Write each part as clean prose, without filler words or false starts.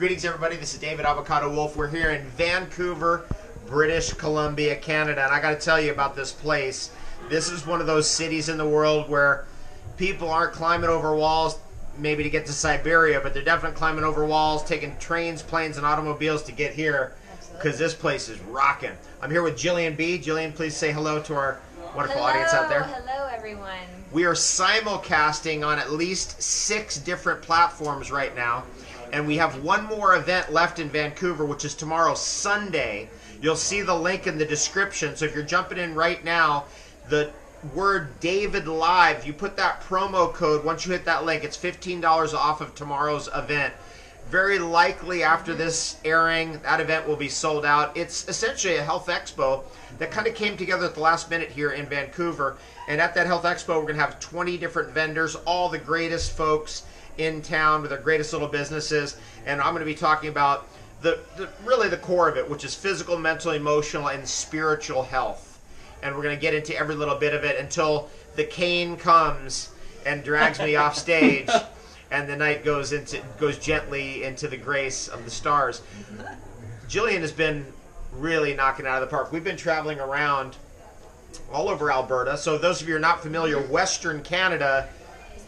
Greetings, everybody. This is David Avocado Wolfe. We're here in Vancouver, British Columbia, Canada. And I got to tell you about this place. This is one of those cities in the world where people aren't climbing over walls maybe to get to Siberia, but they're definitely climbing over walls, taking trains, planes, and automobiles to get here because this place is rocking. I'm here with Gillian B. Gillian, please say hello to our wonderful audience out there. Hello, everyone. We are simulcasting on at least 6 different platforms right now. And we have one more event left in Vancouver, which is tomorrow, Sunday. You'll see the link in the description. So if you're jumping in right now, the word David Live, you put that promo code. Once you hit that link, it's $15 off of tomorrow's event. Very likely after this airing, that event will be sold out. It's essentially a health expo that kind of came together at the last minute here in Vancouver. And at that health expo, we're going to have 20 different vendors, all the greatest folks in town with their greatest little businesses. And I'm going to be talking about really the core of it, which is physical, mental, emotional, and spiritual health. And we're going to get into every little bit of it until the cane comes and drags me off stage and the night goes gently into the grace of the stars. Gillian has been really knocking it out of the park. We've been traveling around all over Alberta. So those of you who are not familiar, Western Canada,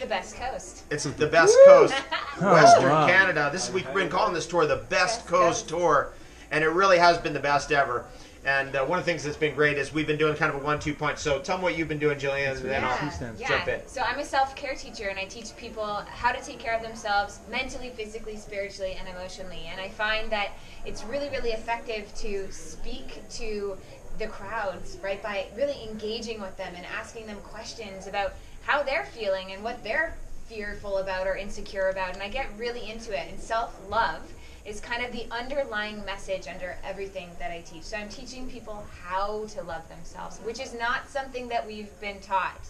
the best coast. It's the best coast. Western Canada. We've been calling this tour the Best Coast Tour, and it really has been the best ever. And one of the things that's been great is we've been doing kind of a 1-2 punch. So tell them what you've been doing, Gillian, and then I'll jump in. So I'm a self-care teacher, and I teach people how to take care of themselves mentally, physically, spiritually, and emotionally. And I find that it's really, really effective to speak to the crowds, right, by really engaging with them and asking them questions about how they're feeling and what they're fearful about or insecure about. And I get really into it. And self-love is kind of the underlying message under everything that I teach. So I'm teaching people how to love themselves, which is not something that we've been taught.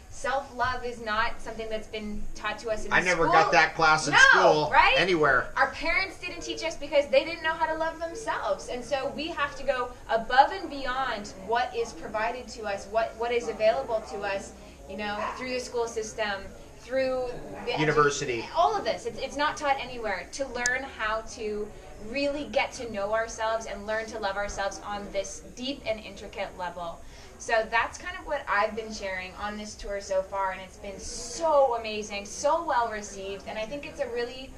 Self-love is not something that's been taught to us in school. I never got that class in school, right? Anywhere. Our parents didn't teach us because they didn't know how to love themselves. And so we have to go above and beyond what is provided to us, what is available to us, you know, through the school system, through the university. All of this. It's not taught anywhere. To learn how to really get to know ourselves and learn to love ourselves on this deep and intricate level. So that's kind of what I've been sharing on this tour so far, and it's been so amazing, so well received, and I think it's a really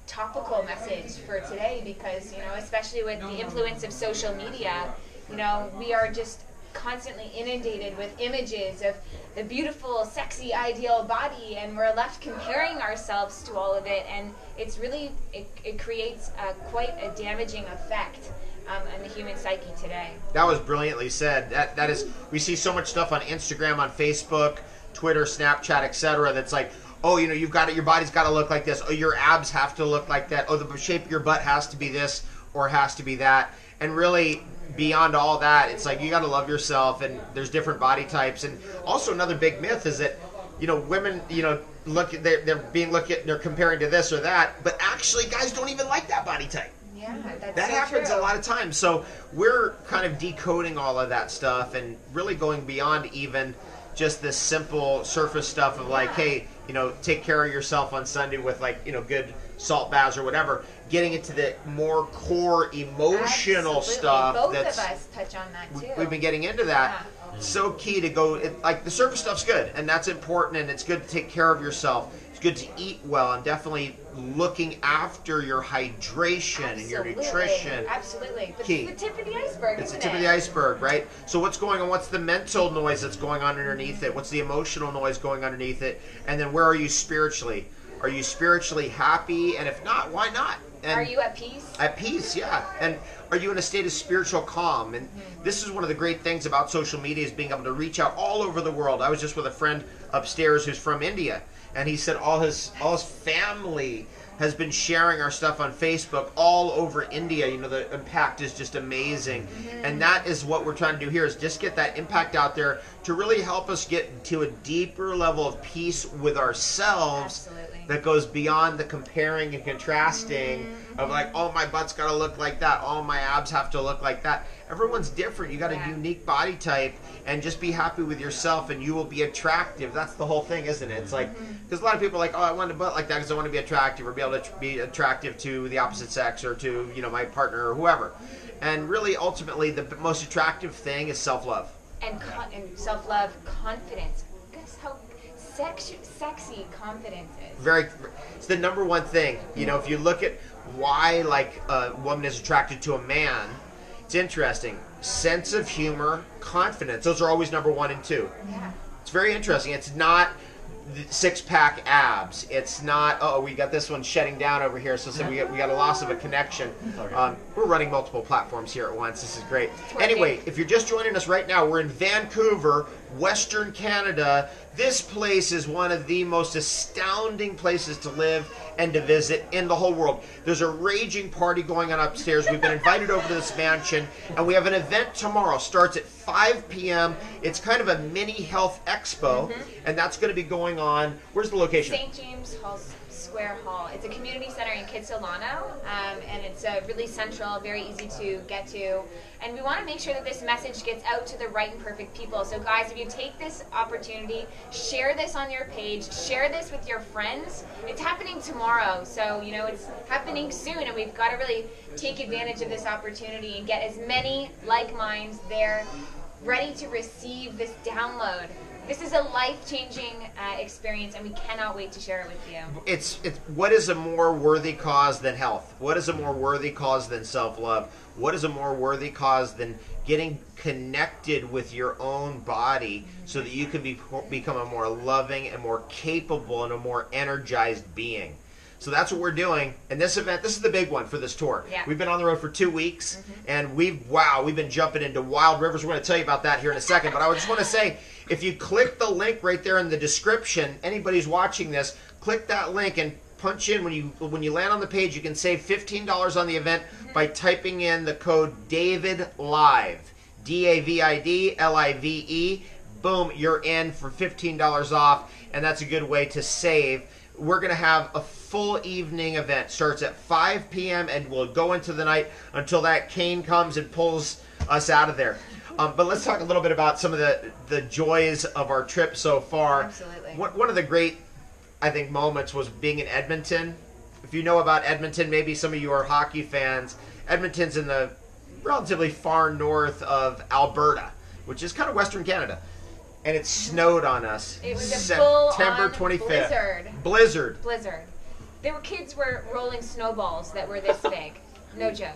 topical message for today because, you know, especially with the influence of social media, you know, we are just constantly inundated with images of the beautiful, sexy, ideal body, and we're left comparing ourselves to all of it, and it's really, it creates quite a damaging effect on the human psyche today. That was brilliantly said. That is, we see so much stuff on Instagram, on Facebook, Twitter, Snapchat, etc. that's like, oh, you know, you've got it, your body's got to look like this. Oh, your abs have to look like that. Oh, the shape of your butt has to be this or has to be that. And really, beyond all that, it's like you got to love yourself, and there's different body types. And also another big myth is that, you know, women, you know, they're comparing to this or that, but actually guys don't even like that body type. Yeah, that's that so happens true. a lot of times. So we're kind of decoding all of that stuff and really going beyond even just this simple surface stuff of like, hey, you know, take care of yourself on Sunday with, like, you know, good salt baths or whatever. Getting into the more core emotional stuff. Both of us touch on that too. We've been getting into that. Yeah. So key to go, like the surface stuff's good, and that's important, and it's good to take care of yourself. It's good to eat well, and definitely looking after your hydration and your nutrition. Absolutely. But key. It's the tip of the iceberg, It's the tip of the iceberg, right? So what's going on? What's the mental noise that's going on underneath it? What's the emotional noise going underneath it? And then where are you spiritually? Are you spiritually happy? And if not, why not? And are you at peace? At peace, yeah. And are you in a state of spiritual calm? And this is one of the great things about social media, is being able to reach out all over the world. I was just with a friend upstairs who's from India, and he said all his family has been sharing our stuff on Facebook all over India. You know, the impact is just amazing. And that is what we're trying to do here, is just get that impact out there to really help us get to a deeper level of peace with ourselves. Absolutely. That goes beyond the comparing and contrasting of like, oh, my butt's got to look like that. Oh, my abs have to look like that. Everyone's different. You got a unique body type, and just be happy with yourself and you will be attractive. That's the whole thing, isn't it? It's like, because a lot of people are like, oh, I want a butt like that because I want to be attractive or be able to be attractive to the opposite sex or to, you know, my partner or whoever. And really, ultimately, the most attractive thing is self-love. And self-love, confidence. Guess how sexy confidence is. It's the number one thing. You know, if you look at why, like, a woman is attracted to a man, it's interesting. Sense of humor, confidence. Those are always number 1 and 2. Yeah. It's very interesting. It's not six-pack abs. It's not, oh, we got this one shutting down over here, so we got a loss of a connection. We're running multiple platforms here at once. This is great. Anyway, if you're just joining us right now, we're in Vancouver, Western Canada. This place is one of the most astounding places to live and to visit in the whole world. There's a raging party going on upstairs. We've been invited over to this mansion, and we have an event tomorrow. Starts at 5 p.m. It's kind of a mini health expo, and that's going to be going on. Where's the location? St. James Square Hall. It's a community center in Kitsilano, and it's really central, very easy to get to. And we want to make sure that this message gets out to the right and perfect people. So guys, if you take this opportunity, share this on your page, share this with your friends. It's happening tomorrow, so you know it's happening soon, and we've got to really take advantage of this opportunity and get as many like minds there ready to receive this download. This is a life-changing experience, and we cannot wait to share it with you. It's what is a more worthy cause than health? What is a more worthy cause than self-love? What is a more worthy cause than getting connected with your own body so that you can become a more loving and more capable and a more energized being? So that's what we're doing. And this event, this is the big one for this tour. Yeah. We've been on the road for 2 weeks, and we've been jumping into wild rivers. We're going to tell you about that here in a second. But I just want to say, if you click the link right there in the description, anybody who's watching this, click that link and punch in. When you land on the page, you can save $15 on the event by typing in the code DAVIDLIVE, DAVIDLIVE. Boom, you're in for $15 off, and that's a good way to save. We're going to have a full evening event. Starts at 5 p.m. and we'll go into the night until that cane comes and pulls us out of there. But let's talk a little bit about some of the joys of our trip so far. Absolutely. One of the great, I think, moments was being in Edmonton. If you know about Edmonton, maybe some of you are hockey fans. Edmonton's in the relatively far north of Alberta, which is kind of Western Canada. And it snowed on us. It was a September full-on 25th. Blizzard. Kids were rolling snowballs that were this big. No joke.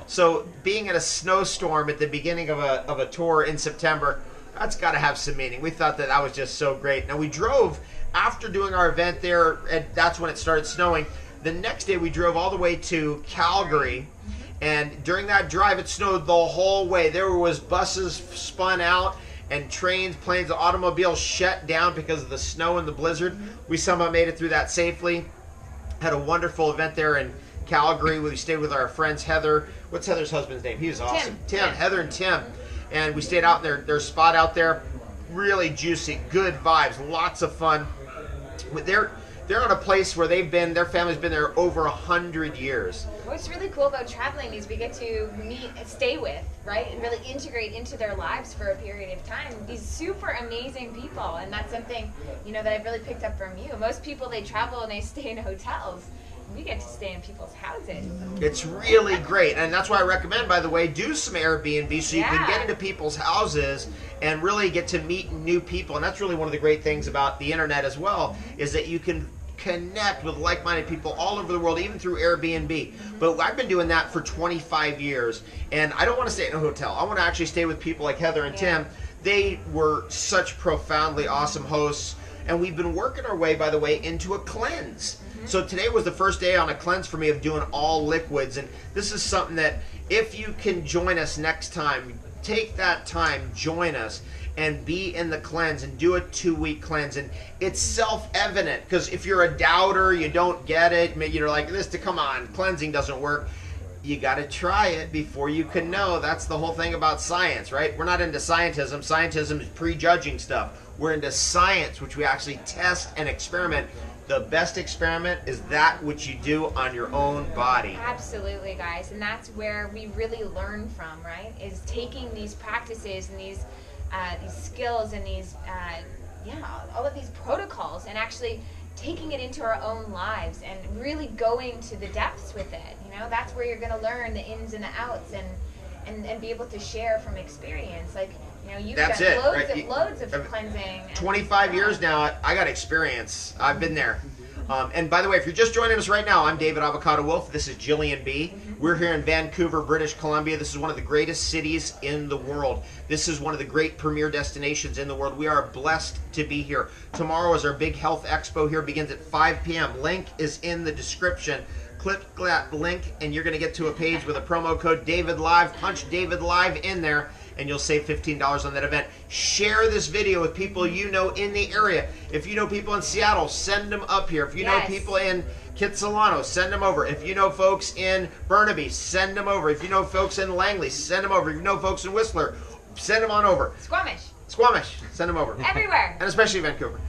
So being in a snowstorm at the beginning of a tour in September, that's got to have some meaning. We thought that was just so great. Now we drove after doing our event there, and that's when it started snowing. The next day we drove all the way to Calgary, and during that drive it snowed the whole way. There was buses spun out, and trains, planes, automobiles shut down because of the snow and the blizzard. We somehow made it through that safely. Had a wonderful event there in Calgary. We stayed with our friends Heather. What's Heather's husband's name? He was awesome. Tim. Heather and Tim. And we stayed out in their spot out there. Really juicy, good vibes, lots of fun. They're on a place where their family's been there over 100 years. What's really cool about traveling is we get to stay with, right, and really integrate into their lives for a period of time. These super amazing people, and that's something, that I've really picked up from you. Most people, they travel and they stay in hotels. We get to stay in people's houses. It's really great, and that's why I recommend, by the way, do some Airbnb so you can get into people's houses and really get to meet new people. And that's really one of the great things about the internet as well, is that you can connect with like-minded people all over the world, even through Airbnb. But I've been doing that for 25 years, and I don't want to stay in a hotel. I want to actually stay with people like Heather and Tim. They were such profoundly awesome hosts, and we've been working our way, by the way, into a cleanse. So today was the first day on a cleanse for me of doing all liquids, and this is something that if you can join us next time, take that time, join us, and be in the cleanse and do a 2-week cleanse. And it's self-evident, because if you're a doubter, you don't get it, you're like, come on, cleansing doesn't work. You got to try it before you can know. That's the whole thing about science, right? We're not into scientism. Scientism is prejudging stuff. We're into science, which we actually test and experiment. The best experiment is that which you do on your own body. Absolutely, guys. And that's where we really learn from, right? Is taking these practices and these skills and these, all of these protocols and actually taking it into our own lives and really going to the depths with it. You know, that's where you're going to learn the ins and the outs and be able to share from experience. Like, you know, you've done loads of cleansing. 25 years now, I got experience. I've been there. And by the way, if you're just joining us right now, I'm David Avocado Wolfe. This is Gillian B. We're here in Vancouver, British Columbia. This is one of the greatest cities in the world. This is one of the great premier destinations in the world. We are blessed to be here. Tomorrow is our big health expo here. Begins at 5 p.m. Link is in the description. Click that link and you're going to get to a page with a promo code DavidLive. Punch DavidLive in there and you'll save $15 on that event. Share this video with people you know in the area. If you know people in Seattle, send them up here. If you know people in Kitsilano, send them over. If you know folks in Burnaby, send them over. If you know folks in Langley, send them over. If you know folks in Whistler, send them on over. Squamish, send them over. Everywhere. And especially Vancouver.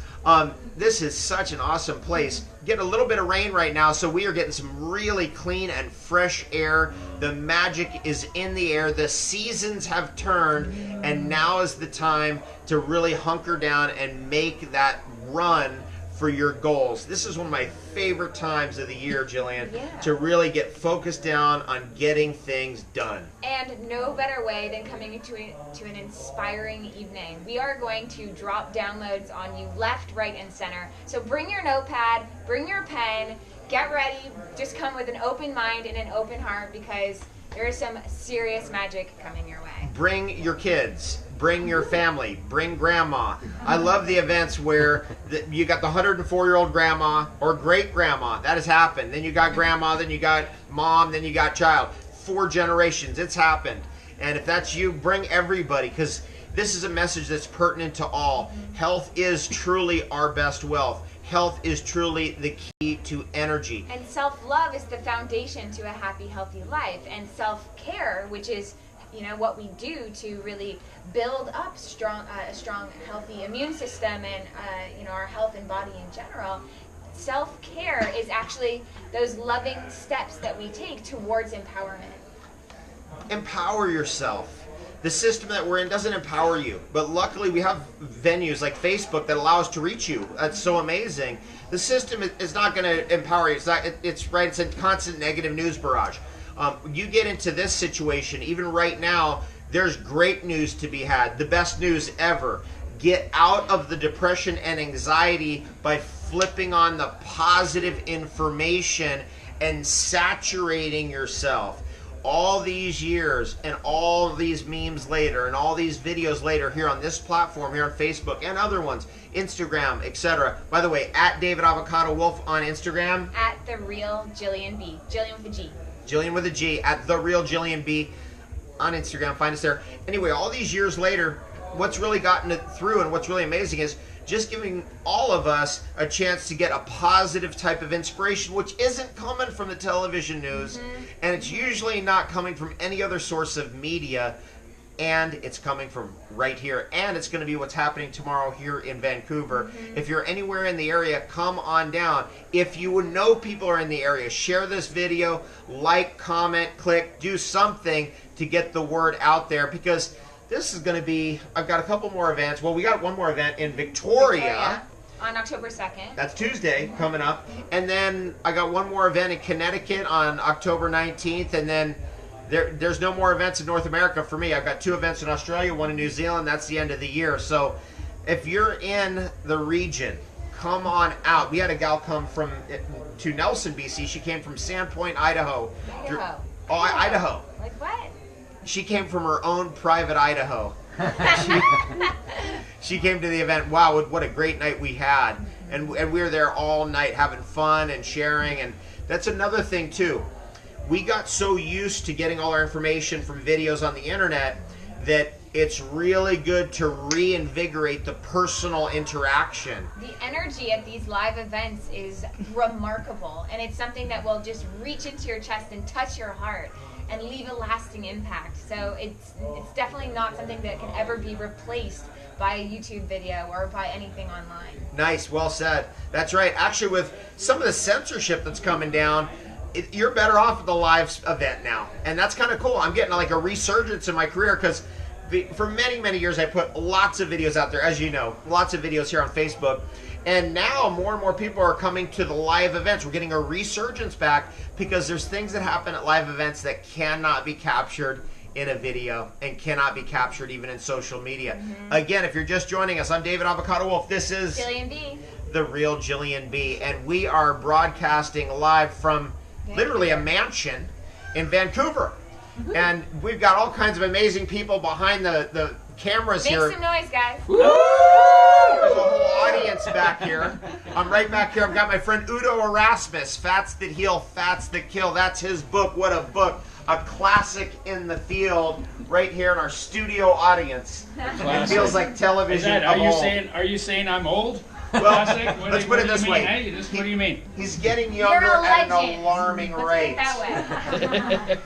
This is such an awesome place. Getting a little bit of rain right now, so we are getting some really clean and fresh air. The magic is in the air. The seasons have turned, and now is the time to really hunker down and make that run for your goals. This is one of my favorite times of the year, Gillian, to really get focused down on getting things done. And no better way than coming to an inspiring evening. We are going to drop downloads on you left, right, and center. So bring your notepad, bring your pen, get ready, just come with an open mind and an open heart because there is some serious magic coming your way. Bring your kids. Bring your family. Bring grandma. I love the events where you got the 104-year-old grandma or great-grandma. That has happened. Then you got grandma, then you got mom, then you got child. 4 generations. It's happened. And if that's you, bring everybody because this is a message that's pertinent to all. Health is truly our best wealth. Health is truly the key to energy. And self-love is the foundation to a happy, healthy life. And self-care, which is what we do to really build up a strong, healthy immune system and our health and body in general. Self-care is actually those loving steps that we take towards empowerment. Empower yourself. The system that we're in doesn't empower you, but luckily we have venues like Facebook that allow us to reach you. That's so amazing. The system is not going to empower you. It's a constant negative news barrage. You get into this situation, even right now, there's great news to be had, the best news ever. Get out of the depression and anxiety by flipping on the positive information and saturating yourself. All these years and all these memes later and all these videos later here on this platform, here on Facebook and other ones, Instagram, etc. By the way, at David Avocado Wolfe on Instagram. At The Real Gillian B. Gillian with a G. Gillian with a G, at The Real Gillian B on Instagram. Find us there. Anyway, all these years later, what's really gotten it through and what's really amazing is just giving all of us a chance to get a positive type of inspiration, which isn't coming from the television news, and it's usually not coming from any other source of media, and it's coming from right here, and it's going to be what's happening tomorrow here in Vancouver. If you're anywhere in the area, come on down. If you would know people are in the area, share this video, like, comment, click, do something to get the word out there, because this is going to be, I've got a couple more events. Well, we got one more event in Victoria. On October 2nd. That's Tuesday coming up. And then I got one more event in Connecticut on October 19th. And then there's no more events in North America for me. I've got 2 events in Australia, 1 in New Zealand. That's the end of the year. So if you're in the region, come on out. We had a gal come to Nelson, BC. She came from Sandpoint, Idaho. Idaho. Like what? She came from her own private Idaho. She came to the event. Wow, what a great night we had. And we were there all night having fun and sharing. And that's another thing, too. We got so used to getting all our information from videos on the internet that it's really good to reinvigorate the personal interaction. The energy at these live events is remarkable, and it's something that will just reach into your chest and touch your heart. and leave a lasting impact. So it's definitely not something that can ever be replaced by a YouTube video or by anything online. Nice, well said. That's right. Actually, with some of the censorship that's coming down, you're better off at the live event now, and that's kind of cool. I'm getting like a resurgence in my career because for many years I put lots of videos out there, as you know, lots of videos here on Facebook, and now more and more people are coming to the live events. We're getting a resurgence back because there's things that happen at live events that cannot be captured in a video and cannot be captured even in social media. Again, if you're just joining us, I'm David Avocado Wolfe. This is Gillian B. The real Gillian B, and we are broadcasting live from literally a mansion in Vancouver. And we've got all kinds of amazing people behind the cameras here. Make some noise, guys. There's a whole audience back here. I'm right back here. I've got my friend Udo Erasmus, Fats That Heal, Fats That Kill. That's his book. What a book. A classic in the field right here in our studio audience. It feels like television. Are you saying I'm old? Well, let's put it this way. Hey, what do you mean? He's getting younger at an alarming rate. Let's put it that way.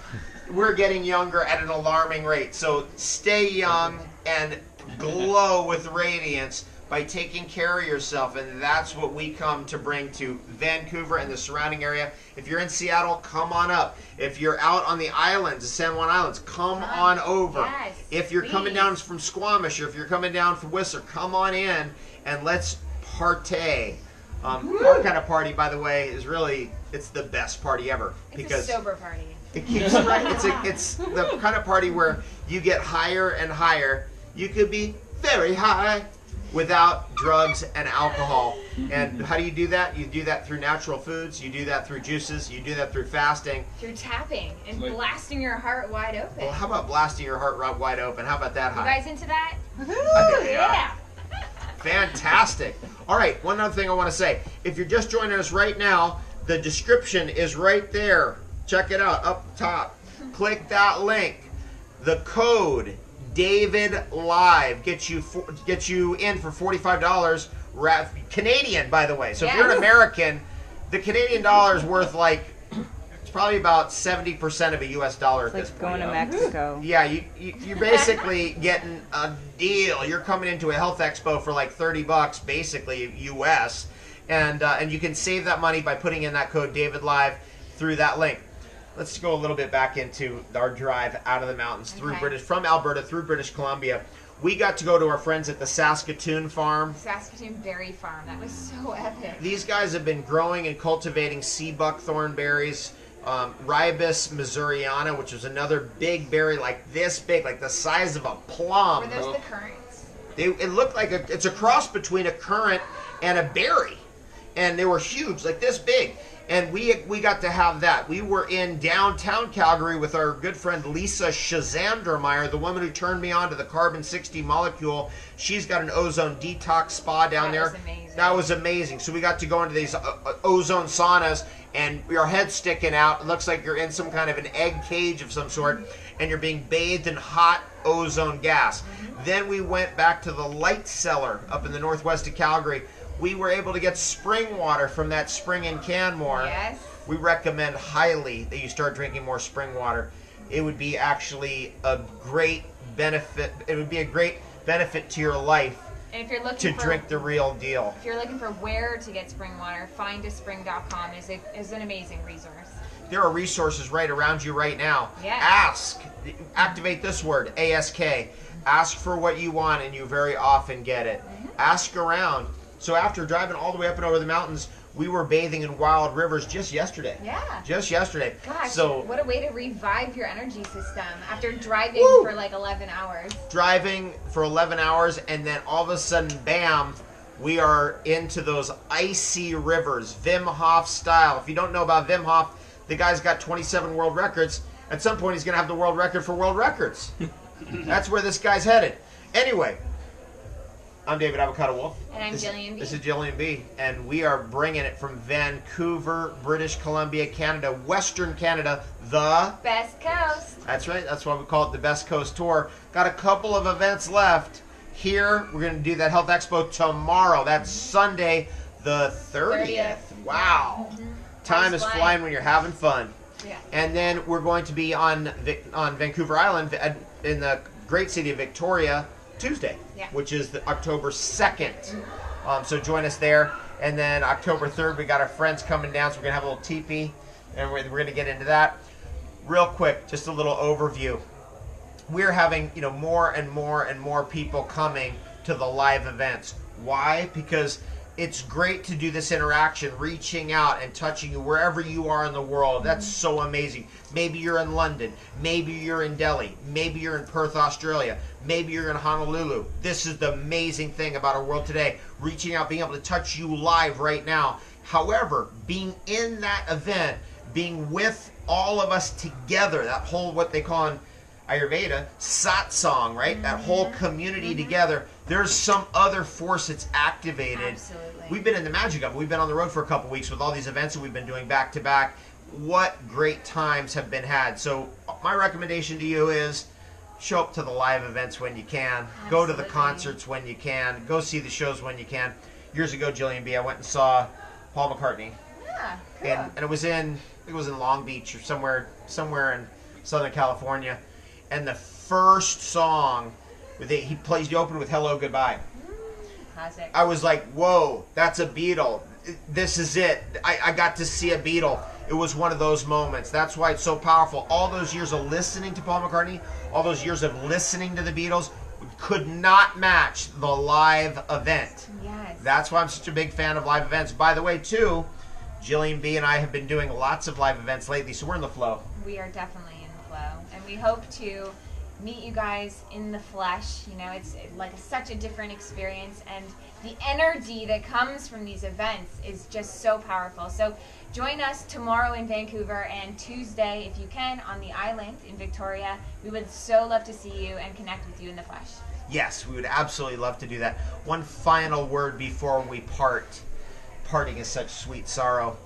We're getting younger at an alarming rate. So stay young and glow with radiance by taking care of yourself. And that's what we come to bring to Vancouver and the surrounding area. If you're in Seattle, come on up. If you're out on the islands, the San Juan Islands, come on over. Yes, if you're coming down from Squamish, or if you're coming down from Whistler, come on in and let's partay. Our kind of party, by the way, is really, it's the best party ever. It's a sober party. It keeps right. It's the kind of party where you get higher and higher. You could be very high without drugs and alcohol. And how do you do that? You do that through natural foods. You do that through juices. You do that through fasting. Through tapping and blasting your heart wide open. Well, how about blasting your heart wide open? How about that high? You guys into that? Yeah. Fantastic. All right, one other thing I want to say. If you're just joining us right now, the description is right there. Check it out up top. Click that link. The code DavidLive gets you in for $45 Canadian, by the way. So if you're an American, the Canadian dollar is worth like, it's probably about 70% of a US dollar at this point. Going to Mexico. Yeah, you're basically getting a deal. You're coming into a health expo for like $30 basically US, and you can save that money by putting in that code DavidLive through that link. Let's go a little bit back into our drive out of the mountains from Alberta through British Columbia. We got to go to our friends at the Saskatoon farm. Saskatoon Berry Farm. That was so epic. These guys have been growing and cultivating sea buckthorn berries, Ribes missouriana, which is another big berry like this big, like the size of a plum. Were those the currants? It looked like it's a cross between a currant and a berry, and they were huge, like this big. And we got to have that. We were in downtown Calgary with our good friend Lisa Shazandermeyer, the woman who turned me on to the carbon-60 molecule. She's got an ozone detox spa down there. That was amazing. That was amazing. So we got to go into these ozone saunas, and your head's sticking out. It looks like you're in some kind of an egg cage of some sort, and you're being bathed in hot ozone gas. Then we went back to the Light Cellar up in the northwest of Calgary. We were able to get spring water from that spring in Canmore. Yes. We recommend highly that you start drinking more spring water. It would be actually a great benefit. It would be a great benefit to your life And if you're looking to drink the real deal. If you're looking for where to get spring water, findaspring.com is an amazing resource. There are resources right around you right now. Yes. Ask. Activate this word, ASK. Ask for what you want, and you very often get it. Ask around. So after driving all the way up and over the mountains, we were bathing in wild rivers just yesterday. Yeah. Just yesterday. Gosh, so what a way to revive your energy system after driving for like 11 hours. Driving for 11 hours, and then all of a sudden, bam, we are into those icy rivers, Wim Hof style. If you don't know about Wim Hof, the guy's got 27 world records. At some point, he's going to have the world record for world records. That's where this guy's headed. Anyway, I'm David Avocado Wolfe. And I'm Gillian B. This is Gillian B. And we are bringing it from Vancouver, British Columbia, Canada, Western Canada, the Best Coast. That's right. That's why we call it the Best Coast Tour. Got a couple of events left. Here, we're going to do that Health Expo tomorrow. That's Sunday the 30th. Wow. Time is flying when you're having fun. Yeah. And then we're going to be on Vancouver Island in the great city of Victoria Tuesday, Yeah. which is October 2nd. So join us there. And then October 3rd, we got our friends coming down, so we're going to have a little teepee, and we're going to get into that. Real quick, just a little overview. We're having more and more and more people coming to the live events. Why? Because it's great to do this interaction, reaching out and touching you wherever you are in the world. That's so amazing. Maybe you're in London. Maybe you're in Delhi. Maybe you're in Perth, Australia. Maybe you're in Honolulu. This is the amazing thing about our world today. Reaching out, being able to touch you live right now. However, being in that event, being with all of us together, that whole, what they call in Ayurveda, satsang, right? That whole community together. There's some other force that's activated. Absolutely. We've been in the magic of it. We've been on the road for a couple weeks with all these events that we've been doing back to back. What great times have been had. So my recommendation to you is show up to the live events when you can. Absolutely. Go to the concerts when you can. Go see the shows when you can. Years ago, Gillian B, I went and saw Paul McCartney. Yeah, cool. And it was in Long Beach or somewhere in Southern California. And the first song, he plays the opener with Hello Goodbye. Classic. I was like, whoa, that's a Beatle. This is it. I got to see a Beatle. It was one of those moments. That's why it's so powerful. All those years of listening to Paul McCartney, all those years of listening to the Beatles, could not match the live event. Yes. That's why I'm such a big fan of live events. By the way, too, Gillian B and I have been doing lots of live events lately, so we're in the flow. We are definitely in the flow, and we hope to meet you guys in the flesh. It's like such a different experience, and the energy that comes from these events is just so powerful. So join us tomorrow in Vancouver and Tuesday, if you can, on the island in Victoria. We would so love to see you and connect with you in the flesh. Yes, we would absolutely love to do that. One final word before we part. Parting is such sweet sorrow.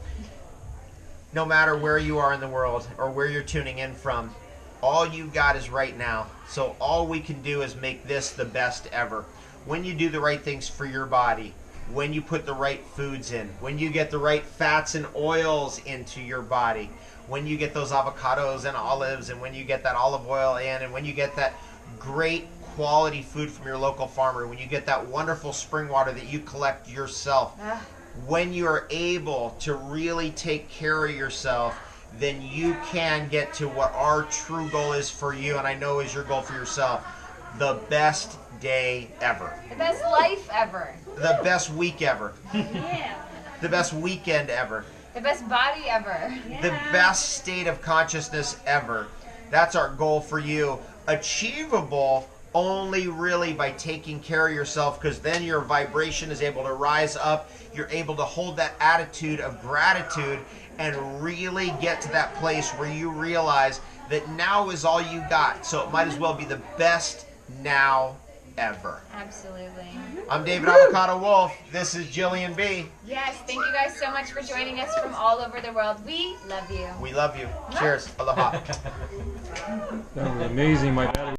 No matter where you are in the world or where you're tuning in from, all you got is right now. So all we can do is make this the best ever. When you do the right things for your body, when you put the right foods in, when you get the right fats and oils into your body, when you get those avocados and olives, and when you get that olive oil in, and when you get that great quality food from your local farmer, when you get that wonderful spring water that you collect yourself, when you are able to really take care of yourself, then you can get to what our true goal is for you, and I know is your goal for yourself. The best day ever. The best life ever. The best week ever. Yeah. The best weekend ever. The best body ever. The best state of consciousness ever. That's our goal for you. Achievable only really by taking care of yourself, because then your vibration is able to rise up. You're able to hold that attitude of gratitude and really get to that place where you realize that now is all you got. So it might as well be the best now ever. Absolutely. I'm David Avocado Wolfe. This is Gillian B. Yes, thank you guys so much for joining us from all over the world. We love you. We love you. Cheers. Aloha. That was amazing. My battery